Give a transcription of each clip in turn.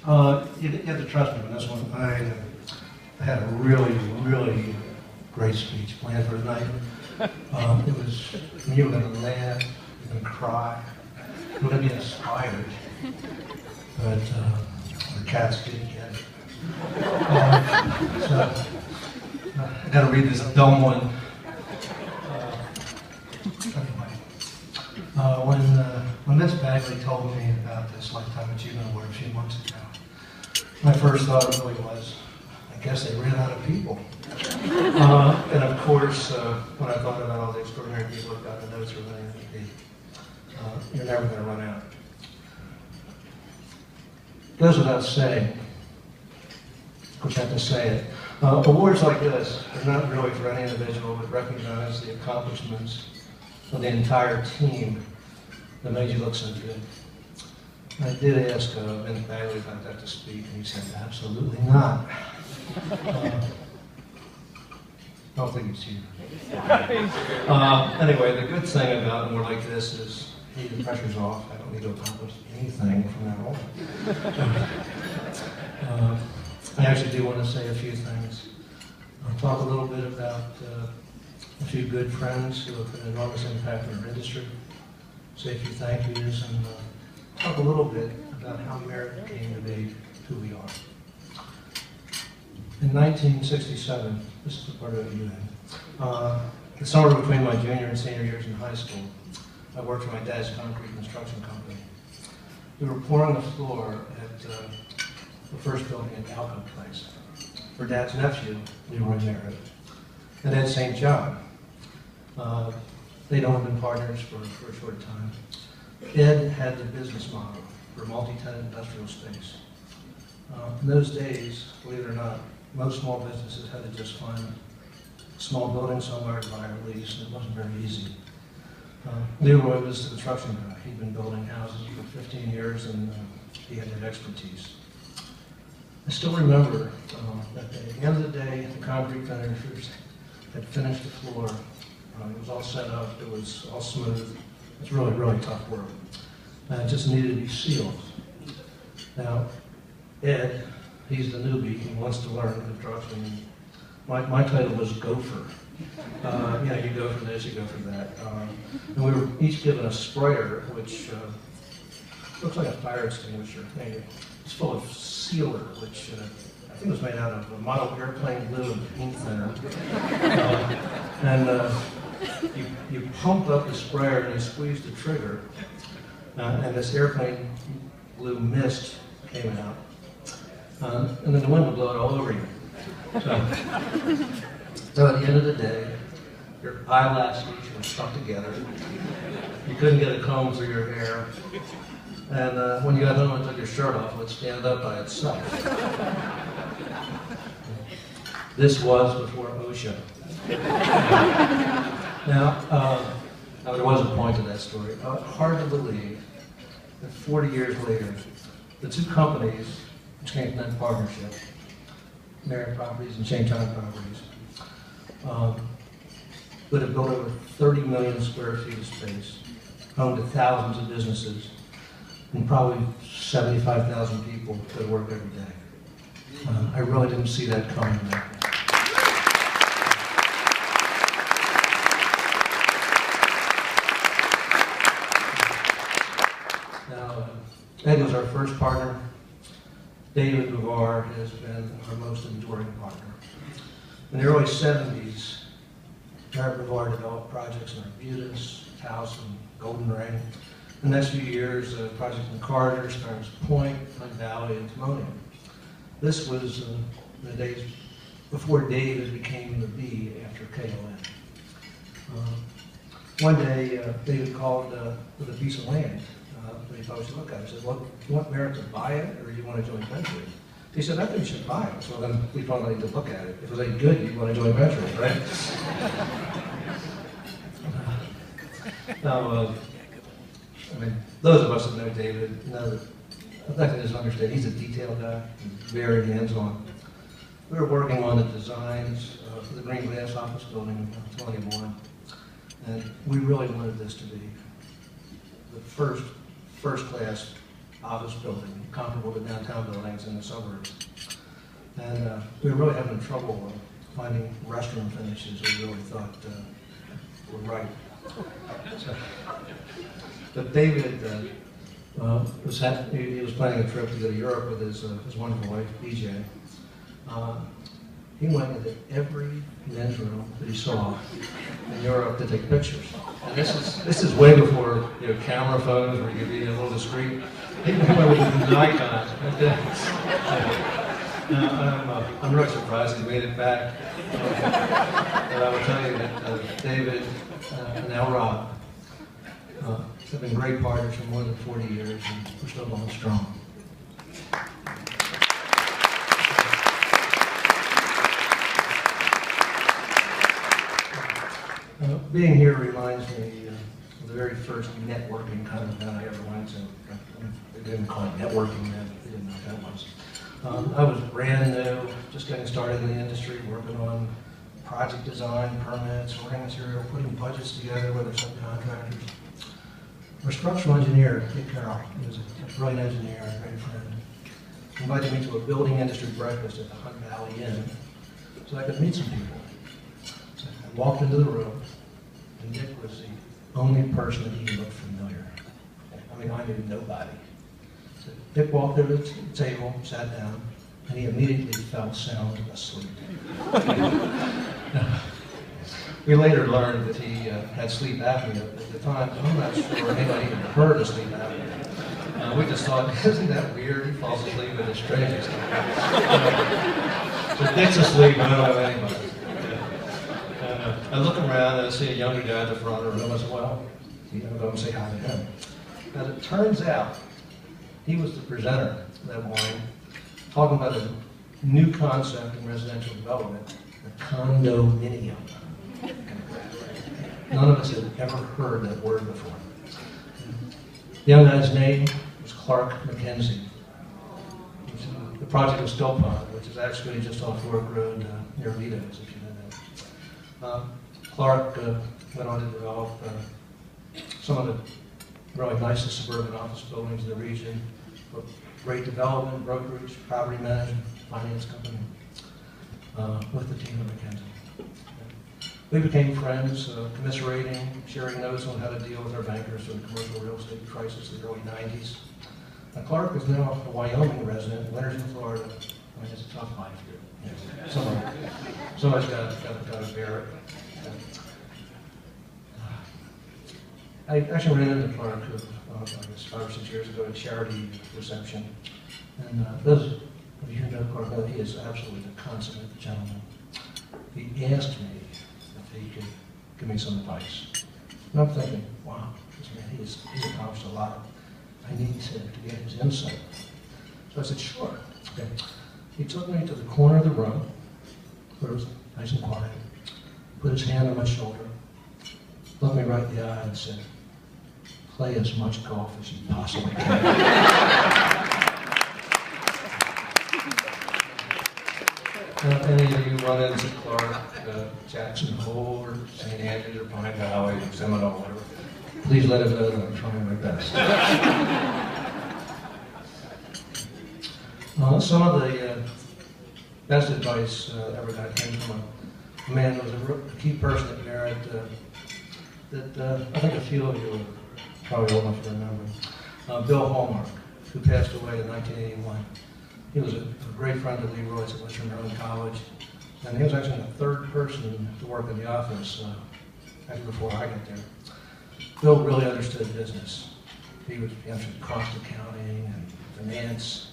You have to trust me on this one. I had a really, really great speech planned for tonight. It was, you were going to laugh, you were going to cry, you were going to be inspired, but the cats didn't get it. So I got to read this dumb one. When Miss Bagley told me about this Lifetime Achievement Award a few months ago, my first thought really was, I guess they ran out of people. And of course, when I thought about all the extraordinary people who got the notes from the NAIOP, you're never going to run out. It goes without saying, of course I have to say it, awards like this are not really for any individual, but recognize the accomplishments of the entire team that made you look so good. I did ask Vince Bagley if I got to speak, and he said, absolutely not. I don't think he's here. Anyway, the good thing about more like this is, hey, the pressure's off. I don't need to accomplish anything from now on. I actually do want to say a few things. I'll talk a little bit about a few good friends who have had an enormous impact on our industry, say a few thank yous, and talk a little bit about how Merritt came to be who we are. In 1967, this is the part of you had, the summer between my junior and senior years in high school, I worked for my dad's concrete construction company. We were pouring the floor at the first building at the Alco Place for Dad's nephew, Leroy Merritt, and Ed St. John. They'd only been partners for a short time. Ed had the business model for multi-tenant industrial space. In those days, believe it or not, most small businesses had to just find a small building somewhere to buy or lease, and it wasn't very easy. Leroy was the construction guy. He'd been building houses for 15 years, and he had that expertise. I still remember that day. At the end of the day, the concrete finishers had finished the floor. It was all set up. It was all smooth. It's really, really tough work. It just needed to be sealed. Now, Ed, he's the newbie. He wants to learn construction. My title was gopher. You go for this, you go for that. And we were each given a sprayer, which looks like a fire extinguisher. It's full of sealer, which I think was made out of a model airplane glue and paint thinner. You pump up the sprayer and you squeeze the trigger, and this airplane glue mist came out. And then the wind would blow it all over you. So at the end of the day, your eyelashes were stuck together. You couldn't get a comb through your hair. And when you got home and took your shirt off, it would stand up by itself. This was before OSHA. Now, there was a point to that story. Hard to believe that 40 years later, the two companies which came from that partnership, Merritt Properties and St. John Properties, would have built over 30 million square feet of space, home to thousands of businesses, and probably 75,000 people that work every day. I really didn't see that coming. Now, Ed was our first partner. David Bovar has been our most enduring partner. In the early 70s, Merritt Bovar developed projects in Arbutus, Taos, and Golden Ring. The next few years, projects in Carter, Starnes Point, Hunt Valley, and Timonium. This was the days before David became the B after KON. One day, David called with a piece of land. He thought we should look at it. He said, well, do you want Merritt to buy it, or do you want to join venture it? He said, I think you should buy it. So then we finally need to look at it. If it was any good, you'd want to join venture it, right? Now, those of us that know David know that, I'd like to just understand, he's a detail guy, he's very hands-on. We were working on the designs for the green glass office building in 21, and we really wanted this to be the first-class office building, comparable to downtown buildings in the suburbs. And we were really having trouble finding restroom finishes we really thought were right. So, but David he was planning a trip to go to Europe with his wonderful wife, BJ. He went into every men's room that he saw in Europe to take pictures. And this is way before camera photos where you could be a little discreet. He went with the Nikon. I'm really surprised he made it back. But I will tell you that David and now Rob have been great partners for more than 40 years, and we're still going strong. Being here reminds me of the very first networking kind of event I ever went to. They didn't call it networking then, they didn't know what that was. I was brand new, just getting started in the industry, working on project design, permits, ordering material, putting budgets together with our subcontractors. Our structural engineer, Dick Carroll, he was a brilliant engineer, a great friend, invited me to a building industry breakfast at the Hunt Valley Inn so I could meet some people. So I walked into the room, and Dick was the only person that even looked familiar. I mean, I knew nobody. So Dick walked over to the table, sat down, and he immediately fell sound asleep. We later learned that he had sleep apnea at the time. I'm not sure anybody even heard of sleep apnea. We just thought, isn't that weird? He falls asleep at the strangest times. So Dick's asleep, I don't know anybody. I look around and I see a younger guy at the front of the room. I said, well, I'm going to say hi to him. As it turns out, he was the presenter that morning, talking about a new concept in residential development, the condominium. None of us had ever heard that word before. The young guy's name was Clark McKenzie. The project was Still Pond, which is actually just off Fork Road near Vito's, if you know that. Clark went on to develop some of the really nicest suburban office buildings in the region, great development, brokerage, property management, finance company, with the team of McKenzie. We became friends, commiserating, sharing notes on how to deal with our bankers through the commercial real estate crisis of the early 90s. Clark is now a Wyoming resident, winters in Florida. I mean, it's a tough life here. Somebody's got to bear it. I actually ran into Clark, I guess 5 or 6 years ago, at a charity reception. And those of you who know Clark know he is absolutely the consummate gentleman. He asked me if he could give me some advice. And I'm thinking, wow, this man, he's accomplished a lot. I need to get his insight. So I said, sure. Okay. He took me to the corner of the room, where it was nice and quiet, put his hand on my shoulder, looked me right in the eye and said, play as much golf as you possibly can. Any of you run into Clark, Jackson Hole, or St. Andrews, or Pine Valley, or Seminole, whatever, please let him know that I'm trying my best. Some of the best advice I ever got came from a man who was a key person at Merritt that I think a few of you are probably old enough to remember. Bill Hallmark, who passed away in 1981. He was a great friend of Leroy's at Western Maryland College, and he was actually the third person to work in the office actually before I got there. Bill really understood business. He understood cost accounting and finance.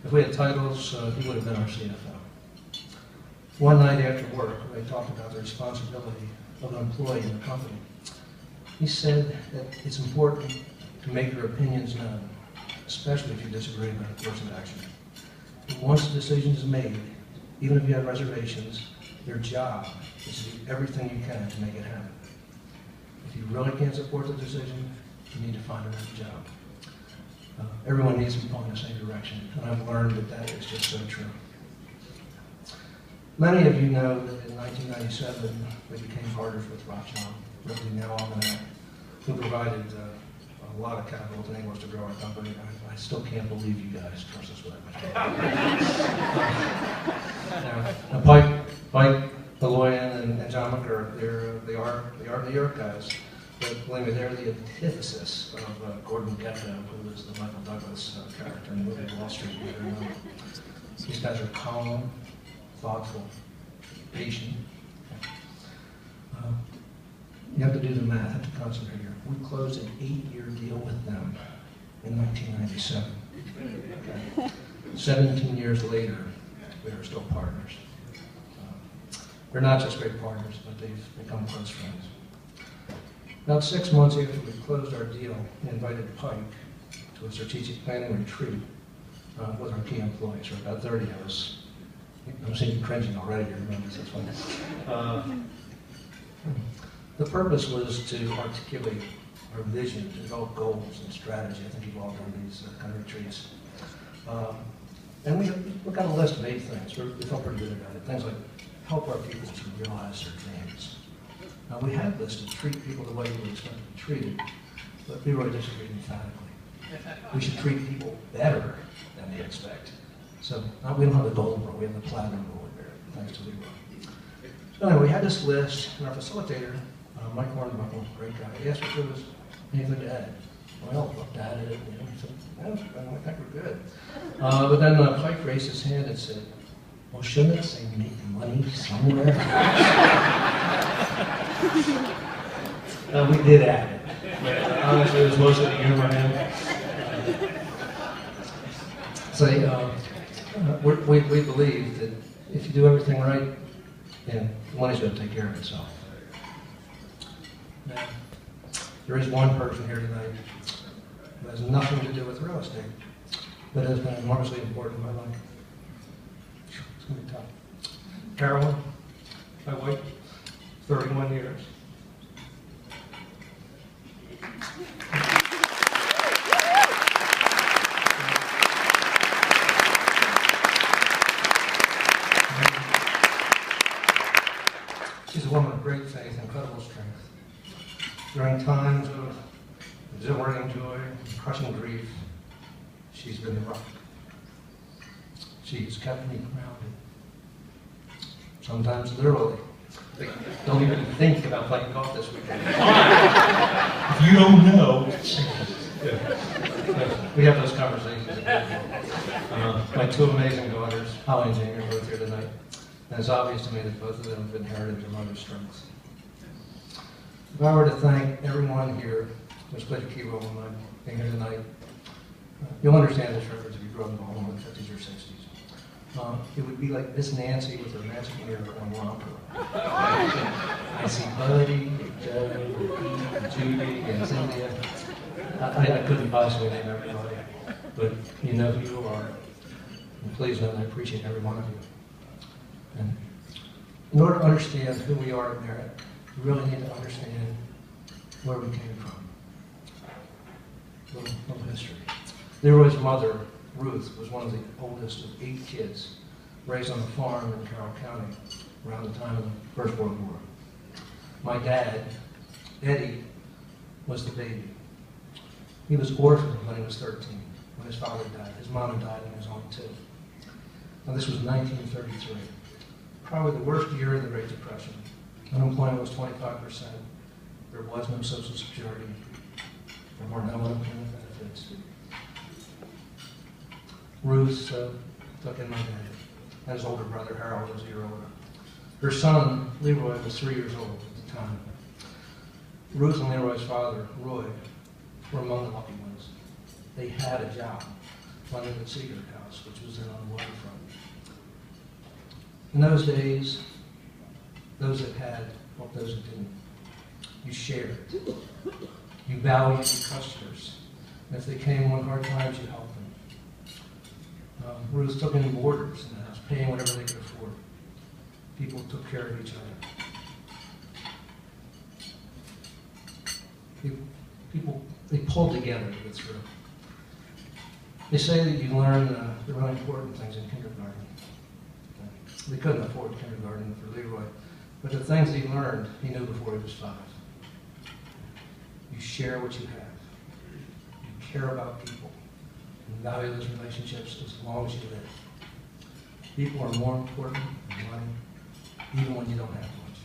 If we had titles, he would have been our CFO. One night after work, we talked about the responsibility of an employee in the company. He said that it's important to make your opinions known, especially if you disagree about a course of action. And once the decision is made, even if you have reservations, your job is to do everything you can to make it happen. If you really can't support the decision, you need to find another job. Everyone needs to be going in the same direction, and I've learned that that is just so true. Many of you know that in 1997, we became partners with Rothschild, really now on that, who provided a lot of capital to enable us to grow our company. I still can't believe you guys trust us with that much. Now, Pike, Beloyan, and John McGurk, they are New York guys. But believe me, they're the antithesis of Gordon Gekko, who was the Michael Douglas character in the movie Wall Street. These guys are calm, thoughtful, patient. You have to do the math, have to concentrate here. We closed an 8-year deal with them in 1997. Okay. 17 years later, we are still partners. We're not just great partners, but they've become close friends. About 6 months after we closed our deal, we invited Pike to a strategic planning retreat with our key employees, or about 30 of us. I'm seeing you cringing already, you remember this, that's funny. The purpose was to articulate our vision, to develop goals and strategy. I think you've all done these kind of retreats. And we got a list of 8 things. We felt pretty good about it. Things like help our people to realize their dreams. Now, we had listed treat people the way you would expect to be treated, but Leroy disagreed emphatically. We should treat people better than they expect. So we don't have the gold rule, we have the platinum rule at Merritt, thanks to Leroy. So anyway, we had this list, and our facilitator, Mike Hornbuckle, great guy, he asked if there was anything to add. Well, looked at it, and he said, I think we're good. But then Pike raised his hand and said, well, shouldn't it say make money somewhere? We did add it. But honestly, it was mostly the humor in it. We believe that if you do everything right, then the money's going to take care of itself. Now, there is one person here tonight who has nothing to do with real estate, but has been enormously important in my life. It's going to be tough. Carolyn, my wife, 31 years. She's a woman of great faith and incredible strength. During times of exhilarating joy, crushing grief, she's been the rock. She's kept me grounded. Sometimes literally. Don't even think about playing golf this weekend. If you don't know. We have those conversations. My 2 amazing daughters, Holly and Jamie, are both here tonight. And it's obvious to me that both of them have inherited their mother's strengths. If I were to thank everyone here who's played a key role in my being here tonight, you'll understand this reference if you grew up in the home in the 50s or 60s. It would be like Miss Nancy with her magic mirror on romper. I see Buddy, Joe, Pete, Judy, and Cynthia. I couldn't possibly name everybody, but you know who you are. And please know that I appreciate every one of you. And in order to understand who we are at Merritt, we really need to understand where we came from. A little history. Leroy's mother, Ruth, was one of the oldest of 8 kids raised on a farm in Carroll County around the time of the First World War. My dad, Eddie, was the baby. He was orphaned when he was 13, when his father died. His mom had died on his own too. Now this was 1933. Probably the worst year of the Great Depression. Unemployment was 25%. There was no Social Security. There were no unemployment benefits. Ruth took in my dad, and his older brother, Harold, was a year older. Her son, Leroy, was 3 years old at the time. Ruth and Leroy's father, Roy, were among the lucky ones. They had a job running the Seeger House, which was then on the waterfront. In those days, those that had helped those that didn't. You shared. You valued your customers. And if they came on hard times, you helped them. Ruth took in boarders in the house, paying whatever they could afford. People took care of each other. People, they pulled together to get through. They say that you learn the really important things in kindergarten. They couldn't afford kindergarten for Leroy, but the things he learned, he knew before he was 5. You share what you have. You care about people. and value those relationships as long as you live. People are more important than money, even when you don't have much.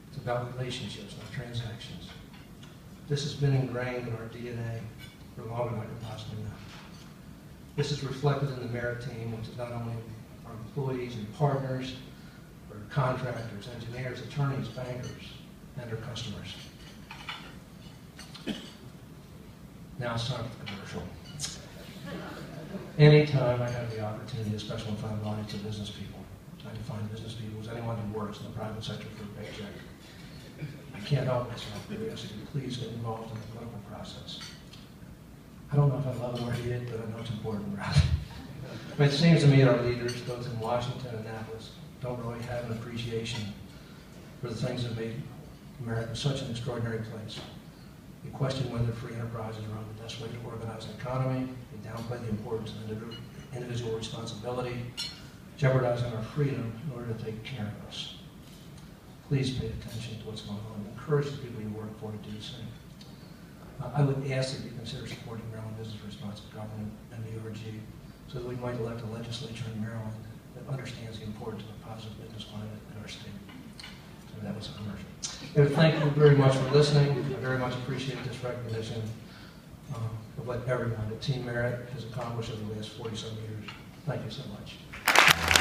It's about relationships, not transactions. This has been ingrained in our DNA for longer than I could possibly know. This is reflected in the Merritt team, which is not only our employees and partners, but our contractors, engineers, attorneys, bankers, and our customers. Now it's time for the commercial. Anytime I have the opportunity, especially in front of an audience of business people, I define business people as anyone who works in the private sector for a paycheck. I can't help myself, but I ask you to please get involved in the political process. I don't know if I love it or hate it, but I know it's important, right? But it seems to me our leaders, both in Washington and Annapolis, don't really have an appreciation for the things that made America such an extraordinary place. They question whether free enterprises are the best way to organize an economy. They downplay the importance of individual responsibility, jeopardizing our freedom in order to take care of us. Please pay attention to what's going on. Encourage the people you work for to do the same. I would ask that you consider supporting Maryland Business Responsible Government and the ORG so that we might elect a legislature in Maryland that understands the importance of a positive business climate in our state. So that was a commercial. Thank you very much for listening. I very much appreciate this recognition of what everyone at Team Merritt has accomplished over the last 40-some years. Thank you so much.